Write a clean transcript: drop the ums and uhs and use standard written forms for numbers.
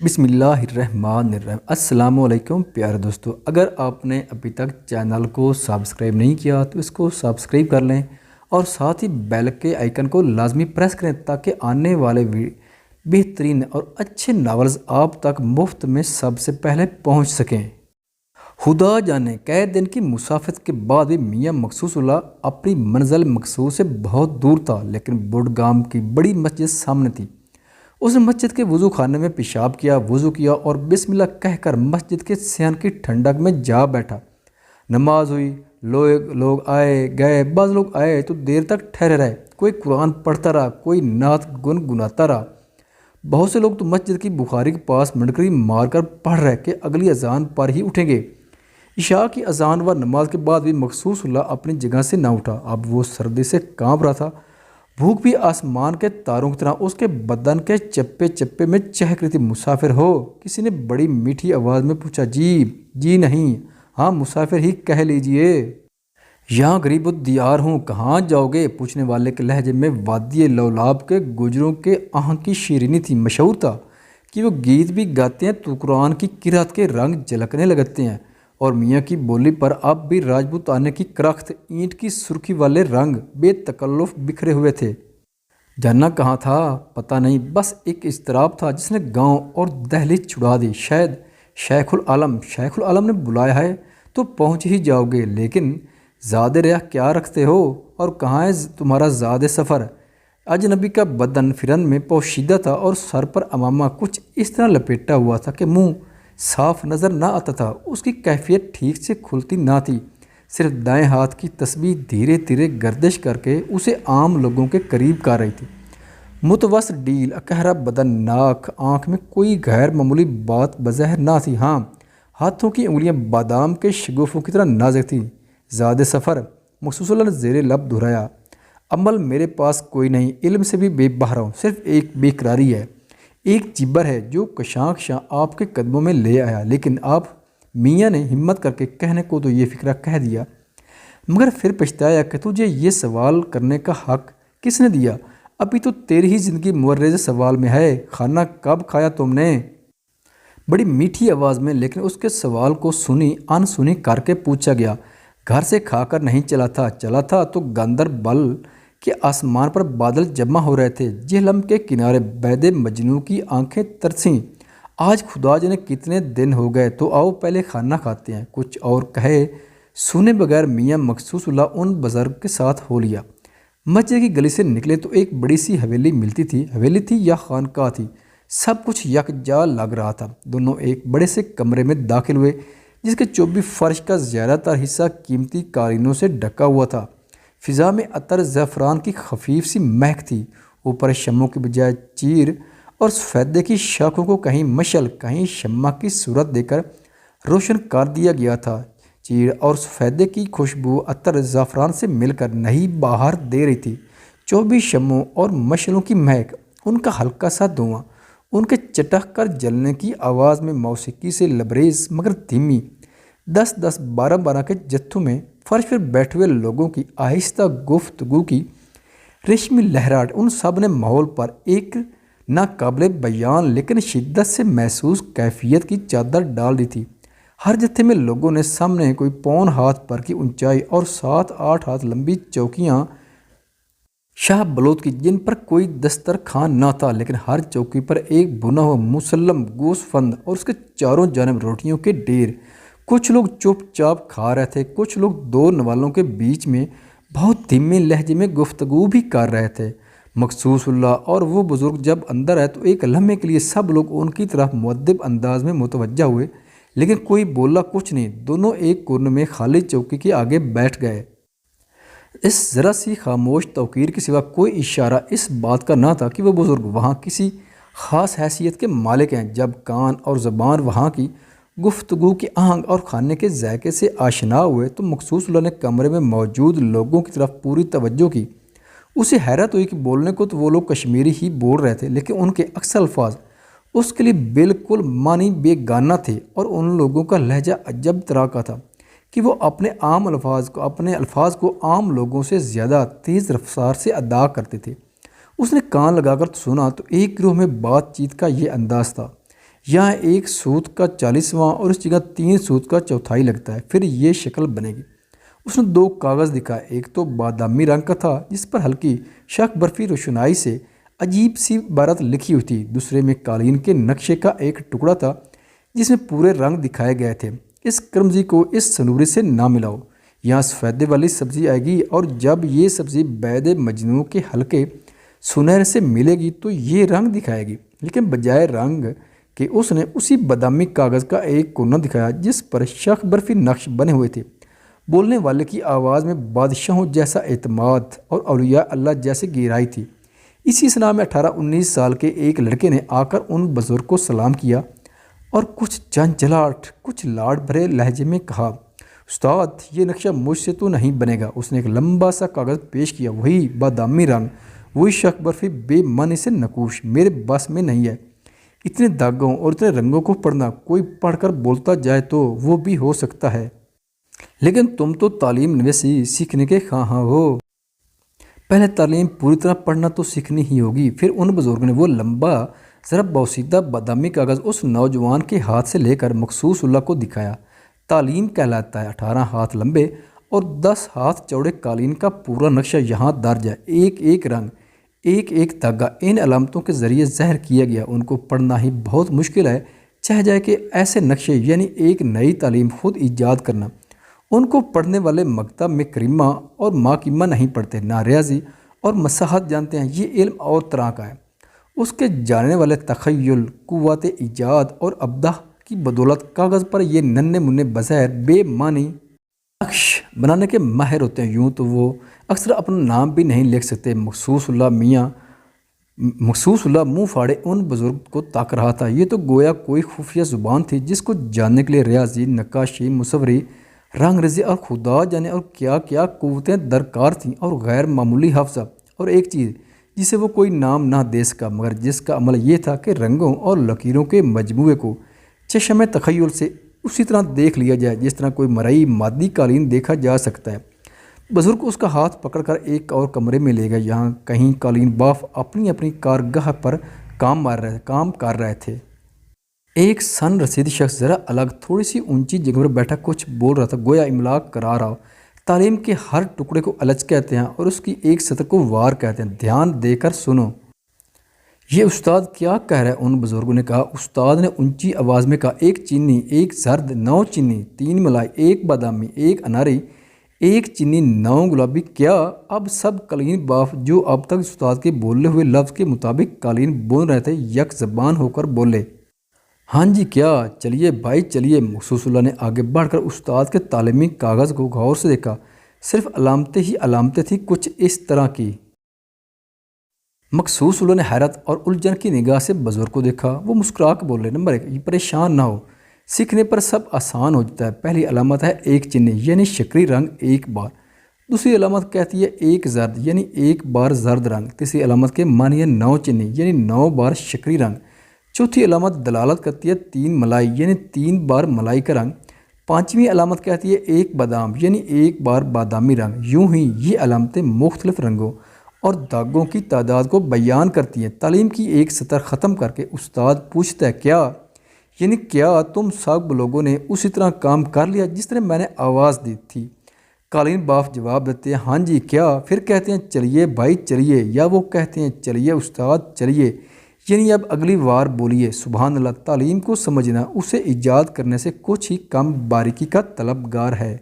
بسم اللہ الرحمن الرحیم۔ السلام علیکم پیارے دوستو، اگر آپ نے ابھی تک چینل کو سبسکرائب نہیں کیا تو اس کو سبسکرائب کر لیں اور ساتھ ہی بیل کے آئیکن کو لازمی پریس کریں تاکہ آنے والے بہترین اور اچھے ناولز آپ تک مفت میں سب سے پہلے پہنچ سکیں۔ خدا جانے کئی دن کی مسافت کے بعد بھی میاں مخصوص اللہ اپنی منزل مقصود سے بہت دور تھا، لیکن بڈگام کی بڑی مسجد سامنے تھی۔ اس نے مسجد کے وضو خانے میں پیشاب کیا، وضو کیا اور بسم اللہ کہہ کر مسجد کے صحن کی ٹھنڈک میں جا بیٹھا۔ نماز ہوئی، لوگ آئے گئے، بعض لوگ آئے تو دیر تک ٹھہرے رہے، کوئی قرآن پڑھتا رہا، کوئی نعت گنگناتا رہا۔ بہت سے لوگ تو مسجد کی بخاری کے پاس منڈکری مار کر پڑھ رہے کہ اگلی اذان پر ہی اٹھیں گے۔ عشاء کی اذان و نماز کے بعد بھی مخصوص اللہ اپنی جگہ سے نہ اٹھا۔ اب وہ سردی سے کانپ رہا تھا، بھوک بھی آسمان کے تاروں کی طرح اس کے بدن کے چپے چپے میں چہک رہی تھی۔ مسافر ہو؟ کسی نے بڑی میٹھی آواز میں پوچھا۔ جی نہیں، ہاں مسافر ہی کہہ لیجئے۔ یہاں غریب الدیار ہوں، کہاں جاؤ گے؟ پوچھنے والے کے لہجے میں وادی لولاب کے گجروں کے آہنگ کی شیرینی تھی۔ مشہور تھا کہ وہ گیت بھی گاتے ہیں تو قرآن کی قرات کے رنگ جھلکنے لگتے ہیں، اور میاں کی بولی پر اب بھی راجپوتانے کی کرخت اینٹ کی سرخی والے رنگ بے تکلف بکھرے ہوئے تھے۔ جانا کہاں تھا پتہ نہیں، بس ایک اضطراب تھا جس نے گاؤں اور دہلی چھڑا دی۔ شاید شیخ العالم نے بلایا ہے تو پہنچ ہی جاؤ گے، لیکن زاد ریا کیا رکھتے ہو اور کہاں ہے تمہارا زاد سفر؟ اجنبی کا بدن فرن میں پوشیدہ تھا اور سر پر امامہ کچھ اس طرح لپیٹا ہوا تھا کہ منہ صاف نظر نہ آتا تھا۔ اس کی کیفیت ٹھیک سے کھلتی نہ تھی، صرف دائیں ہاتھ کی تسبیح دھیرے دھیرے گردش کر کے اسے عام لوگوں کے قریب کر رہی تھی۔ متوسط ڈیل اکہرا بدن، ناک آنکھ میں کوئی غیر معمولی بات بظاہر نہ تھی۔ ہاں، ہاتھوں کی انگلیاں بادام کے شگوفوں کی طرح نازک تھیں۔ زاد سفر، مخصوص اللہ نے زیر لب دہرایا۔ عمل میرے پاس کوئی نہیں، علم سے بھی بے بہرا ہوں، صرف ایک بے قراری ہے، ایک جبر ہے جو کشاں کشاں آپ کے قدموں میں لے آیا۔ لیکن آپ میاں نے ہمت کر کے کہنے کو تو یہ فکرہ کہہ دیا، مگر پھر پچھتایا کہ تجھے یہ سوال کرنے کا حق کس نے دیا؟ ابھی تو تیری ہی زندگی مورز سوال میں ہے۔ کھانا کب کھایا تم نے؟ بڑی میٹھی آواز میں، لیکن اس کے سوال کو سنی ان سنی کر کے پوچھا گیا۔ گھر سے کھا کر نہیں چلا تھا تو گاندر بل کہ آسمان پر بادل جمع ہو رہے تھے، جہلم کے کنارے بید مجنوں کی آنکھیں ترسیں۔ آج خدا جانے کتنے دن ہو گئے، تو آؤ پہلے کھانا کھاتے ہیں۔ کچھ اور کہے سنے بغیر میاں مخصوص اللہ ان بزرگ کے ساتھ ہو لیا۔ مسجد کی گلی سے نکلے تو ایک بڑی سی حویلی ملتی تھی۔ حویلی تھی یا خانقاہ تھی، سب کچھ یکجا لگ رہا تھا۔ دونوں ایک بڑے سے کمرے میں داخل ہوئے جس کے چوبی فرش کا زیادہ تر حصہ قیمتی قالینوں سے ڈھکا ہوا تھا۔ فضا میں عطر زعفران کی خفیف سی مہک تھی۔ اوپر شمعوں کی بجائے چیر اور سفیدے کی شاخوں کو کہیں مشعل کہیں شمع کی صورت دے کر روشن کر دیا گیا تھا۔ چیر اور سفیدے کی خوشبو عطر زعفران سے مل کر نئی بہار دے رہی تھی۔ 24 شمعوں اور مشعلوں کی مہک، ان کا ہلکا سا دھواں، ان کے چٹک کر جلنے کی آواز میں موسیقی سے لبریز مگر دھیمی، 10-10 12-12 کے جتھوں میں فرش پر بیٹھے ہوئے لوگوں کی آہستہ گفتگو کی ریشمی لہراٹ ان سب نے ماحول پر ایک ناقابل بیان لیکن شدت سے محسوس کیفیت کی چادر ڈال دی تھی۔ ہر جتھے میں لوگوں نے سامنے کوئی پون ہاتھ پر کی اونچائی اور 7-8 ہاتھ لمبی چوکیاں شاہ بلوت کی، جن پر کوئی دسترخوان نہ تھا، لیکن ہر چوکی پر ایک بنا ہوا مسلم گوشت فند اور اس کے چاروں جانب روٹیوں کے ڈھیر۔ کچھ لوگ چپ چاپ کھا رہے تھے، کچھ لوگ دو نوالوں کے بیچ میں بہت دھیمے لہجے میں گفتگو بھی کر رہے تھے۔ مخصوص اللہ اور وہ بزرگ جب اندر آئے تو ایک لمحے کے لیے سب لوگ ان کی طرف مؤدب انداز میں متوجہ ہوئے، لیکن کوئی بولا کچھ نہیں۔ دونوں ایک کونے میں خالی چوکی کے آگے بیٹھ گئے۔ اس ذرا سی خاموش توقیر کے سوا کوئی اشارہ اس بات کا نہ تھا کہ وہ بزرگ وہاں کسی خاص حیثیت کے مالک ہیں۔ جب کان اور زبان وہاں کی گفتگو کے آہنگ اور کھانے کے ذائقے سے آشنا ہوئے تو مخصوص اللہ نے کمرے میں موجود لوگوں کی طرف پوری توجہ کی۔ اسے حیرت ہوئی کہ بولنے کو تو وہ لوگ کشمیری ہی بول رہے تھے، لیکن ان کے اکثر الفاظ اس کے لیے بالکل معنی بے گانہ تھے، اور ان لوگوں کا لہجہ عجب طرح کا تھا کہ وہ اپنے الفاظ کو عام لوگوں سے زیادہ تیز رفتار سے ادا کرتے تھے۔ اس نے کان لگا کر سنا تو ایک گروہ میں بات چیت کا یہ انداز تھا، یہاں ایک سوت کا 40واں اور اس جگہ 3 سوت کا چوتھائی لگتا ہے، پھر یہ شکل بنے گی۔ اس نے 2 کاغذ دکھائے، ایک تو بادامی رنگ کا تھا جس پر ہلکی شک برفی روشنائی سے عجیب سی عبارت لکھی ہوئی تھی، دوسرے میں قالین کے نقشے کا ایک ٹکڑا تھا جس میں پورے رنگ دکھائے گئے تھے۔ اس کرمزی کو اس سنوری سے نہ ملاؤ، یہاں سفیدے والی سبزی آئے گی، اور جب یہ سبزی بید مجنوں کے ہلکے سنہرے سے ملے گی تو یہ رنگ دکھائے گی۔ لیکن بجائے رنگ کہ اس نے اسی بادامی کاغذ کا ایک کونا دکھایا جس پر شک برفی نقش بنے ہوئے تھے۔ بولنے والے کی آواز میں بادشاہوں جیسا اعتماد اور اولیاء اللہ جیسے گہرائی تھی۔ اسی سنا میں 18-19 سال کے ایک لڑکے نے آ کر ان بزرگ کو سلام کیا اور کچھ جھنجھلاہٹ، کچھ لاڈ بھرے لہجے میں کہا، استاد یہ نقشہ مجھ سے تو نہیں بنے گا۔ اس نے ایک لمبا سا کاغذ پیش کیا، وہی بادامی رنگ، وہی شک برفی بے معنی سے نقوش، میرے بس میں نہیں ہے اتنے داغوں اور اتنے رنگوں کو پڑھنا۔ کوئی پڑھ کر بولتا جائے تو وہ بھی ہو سکتا ہے، لیکن تم تو تعلیم نویسی سیکھنے کے خواہاں ہو، پہلے تعلیم پوری طرح پڑھنا تو سیکھنی ہی ہوگی۔ پھر ان بزرگوں نے وہ لمبا ذرا بوسیدہ بادامی کاغذ اس نوجوان کے ہاتھ سے لے کر مخصوص اللہ کو دکھایا۔ تعلیم کہلاتا ہے 18 ہاتھ لمبے اور 10 ہاتھ چوڑے قالین کا پورا نقشہ یہاں درج ہے، ایک ایک رنگ، ایک ایک دھاگا ان علامتوں کے ذریعے ظاہر کیا گیا۔ ان کو پڑھنا ہی بہت مشکل ہے، چاہے جائے کہ ایسے نقشے یعنی ایک نئی تعلیم خود ایجاد کرنا۔ ان کو پڑھنے والے مکتب میں کریمہ اور ماکیمہ نہیں پڑھتے، نہ ریاضی اور مساحت جانتے ہیں، یہ علم اور طرح کا ہے۔ اس کے جاننے والے تخیل، قوت ایجاد اور ابداع کی بدولت کاغذ پر یہ ننھے منھے بظاہر بے معنی نقش بنانے کے ماہر ہوتے ہیں۔ یوں تو وہ اکثر اپنا نام بھی نہیں لکھ سکتے۔ مخصوص اللہ منہ پھاڑے ان بزرگ کو تاک رہا تھا، یہ تو گویا کوئی خفیہ زبان تھی جس کو جاننے کے لیے ریاضی، نقاشی، مصوری، رنگ ریزی اور خدا جانے اور کیا کیا قوتیں درکار تھیں، اور غیر معمولی حافظہ، اور ایک چیز جسے وہ کوئی نام نہ دے سکا مگر جس کا عمل یہ تھا کہ رنگوں اور لکیروں کے مجموعے کو چشم تخیل سے اسی طرح دیکھ لیا جائے جس طرح کوئی مرئی مادی قالین دیکھا جا سکتا ہے۔ بزرگ اس کا ہاتھ پکڑ کر ایک اور کمرے میں لے گئے، یہاں کہیں قالین باف اپنی اپنی کارگاہ پر کام کر رہے تھے۔ ایک سن رسید شخص ذرا الگ تھوڑی سی اونچی جگہ پر بیٹھا کچھ بول رہا تھا، گویا املا کرا رہا ہو۔ تعلیم کے ہر ٹکڑے کو الج کہتے ہیں اور اس کی ایک سطر کو وار کہتے ہیں، دھیان دے کر سنو۔ یہ استاد کیا کہہ رہا ہے؟ ان بزرگوں نے کہا۔ استاد نے اونچی آواز میں کہا، ایک چینی، ایک زرد، 9 چینی، 3 ملائی، 1 بادامی، 1 اناری، 1 چینی، 9 گلابی۔ کیا اب سب قالین باف جو اب تک استاد کے بولے ہوئے لفظ کے مطابق قالین بون رہے تھے یک زبان ہو کر بولے؟ ہاں جی کیا؟ چلیے بھائی چلیے۔ مخصوص اللہ نے آگے بڑھ کر استاد کے تعلیمی کاغذ کو غور سے دیکھا، صرف علامتیں ہی علامتیں تھیں، کچھ اس طرح کی۔ مخصوص اللہ نے حیرت اور الجھن کی نگاہ سے بزرگ کو دیکھا، وہ مسکرا کے بولے، نمبر 1، یہ پریشان نہ ہو، سیکھنے پر سب آسان ہو جاتا ہے۔ پہلی علامت ہے 1 چینی یعنی شکری رنگ 1 بار، دوسری علامت کہتی ہے 1 زرد یعنی 1 بار زرد رنگ، تیسری علامت کے معنی ہے 9 چینی یعنی 9 بار شکری رنگ، چوتھی علامت دلالت کرتی ہے 3 ملائی یعنی 3 بار ملائی کا رنگ، پانچویں علامت کہتی ہے 1 بادام یعنی 1 بار بادامی رنگ۔ یوں ہی یہ علامتیں مختلف رنگوں اور داغوں کی تعداد کو بیان کرتی ہیں۔ تعلیم کی ایک سطر ختم کر کے استاد پوچھتا ہے، کیا یعنی کیا تم سب لوگوں نے اسی طرح کام کر لیا جس طرح میں نے آواز دی تھی؟ قالین باف جواب دیتے ہیں، ہاں جی کیا؟ پھر کہتے ہیں چلیے بھائی چلیے، یا وہ کہتے ہیں چلیے استاد چلیے، یعنی اب اگلی وار بولیے۔ سبحان اللہ، تعلیم کو سمجھنا اسے ایجاد کرنے سے کچھ ہی کم باریکی کا طلبگار ہے۔